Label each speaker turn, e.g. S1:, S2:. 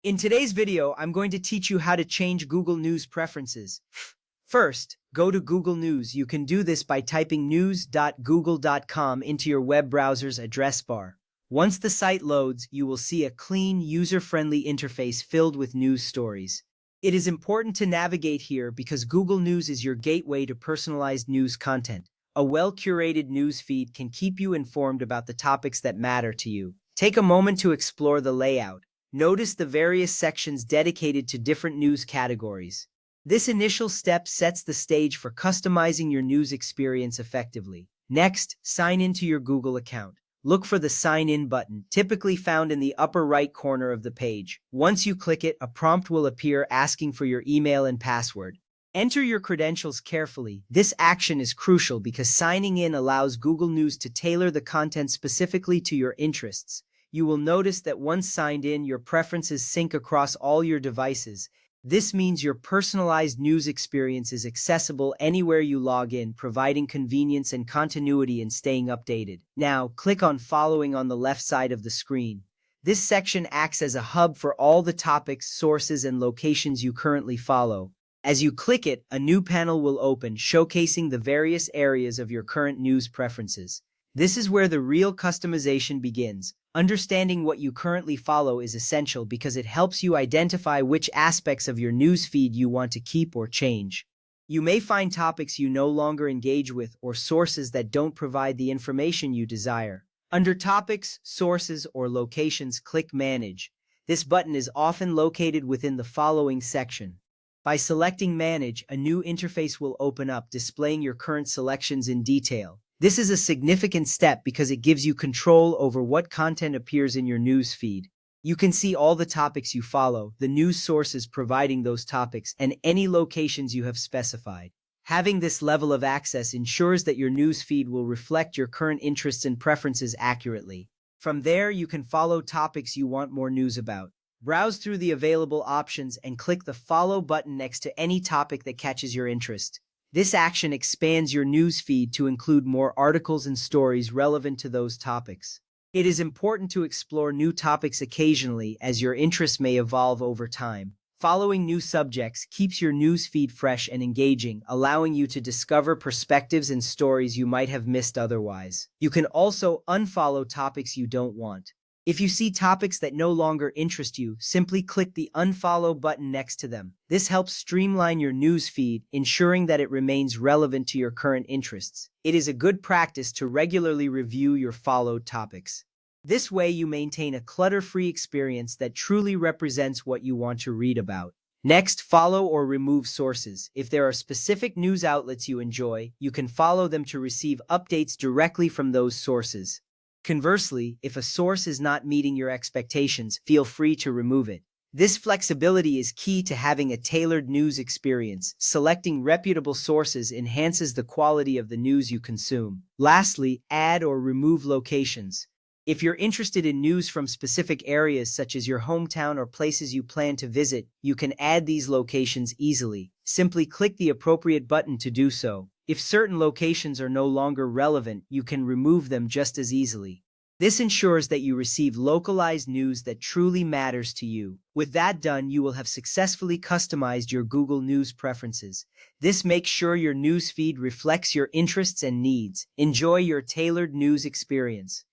S1: In today's video, I'm going to teach you how to change Google News preferences. First, go to Google News. You can do this by typing news.google.com into your web browser's address bar. Once the site loads, you will see a clean, user-friendly interface filled with news stories. It is important to navigate here because Google News is your gateway to personalized news content. A well-curated news feed can keep you informed about the topics that matter to you. Take a moment to explore the layout. Notice the various sections dedicated to different news categories. This initial step sets the stage for customizing your news experience effectively. Next, sign into your Google account. Look for the Sign In button, typically found in the upper right corner of the page. Once you click it, a prompt will appear asking for your email and password. Enter your credentials carefully. This action is crucial because signing in allows Google News to tailor the content specifically to your interests. You will notice that once signed in, your preferences sync across all your devices. This means your personalized news experience is accessible anywhere you log in, providing convenience and continuity in staying updated. Now, click on Following on the left side of the screen. This section acts as a hub for all the topics, sources, and locations you currently follow. As you click it, a new panel will open, showcasing the various areas of your current news preferences. This is where the real customization begins. Understanding what you currently follow is essential because it helps you identify which aspects of your news feed you want to keep or change. You may find topics you no longer engage with or sources that don't provide the information you desire. Under Topics, Sources, or Locations, click Manage. This button is often located within the following section. By selecting Manage, a new interface will open up, displaying your current selections in detail. This is a significant step because it gives you control over what content appears in your news feed. You can see all the topics you follow, the news sources providing those topics, and any locations you have specified. Having this level of access ensures that your news feed will reflect your current interests and preferences accurately. From there, you can follow topics you want more news about. Browse through the available options and click the Follow button next to any topic that catches your interest. This action expands your news feed to include more articles and stories relevant to those topics. It is important to explore new topics occasionally as your interests may evolve over time. Following new subjects keeps your news feed fresh and engaging, allowing you to discover perspectives and stories you might have missed otherwise. You can also unfollow topics you don't want. If you see topics that no longer interest you, simply click the Unfollow button next to them. This helps streamline your news feed, ensuring that it remains relevant to your current interests. It is a good practice to regularly review your followed topics. This way, you maintain a clutter-free experience that truly represents what you want to read about. Next, follow or remove sources. If there are specific news outlets you enjoy, you can follow them to receive updates directly from those sources. Conversely, if a source is not meeting your expectations, feel free to remove it. This flexibility is key to having a tailored news experience. Selecting reputable sources enhances the quality of the news you consume. Lastly, add or remove locations. If you're interested in news from specific areas such as your hometown or places you plan to visit, you can add these locations easily. Simply click the appropriate button to do so. If certain locations are no longer relevant, you can remove them just as easily. This ensures that you receive localized news that truly matters to you. With that done, you will have successfully customized your Google News preferences. This makes sure your news feed reflects your interests and needs. Enjoy your tailored news experience.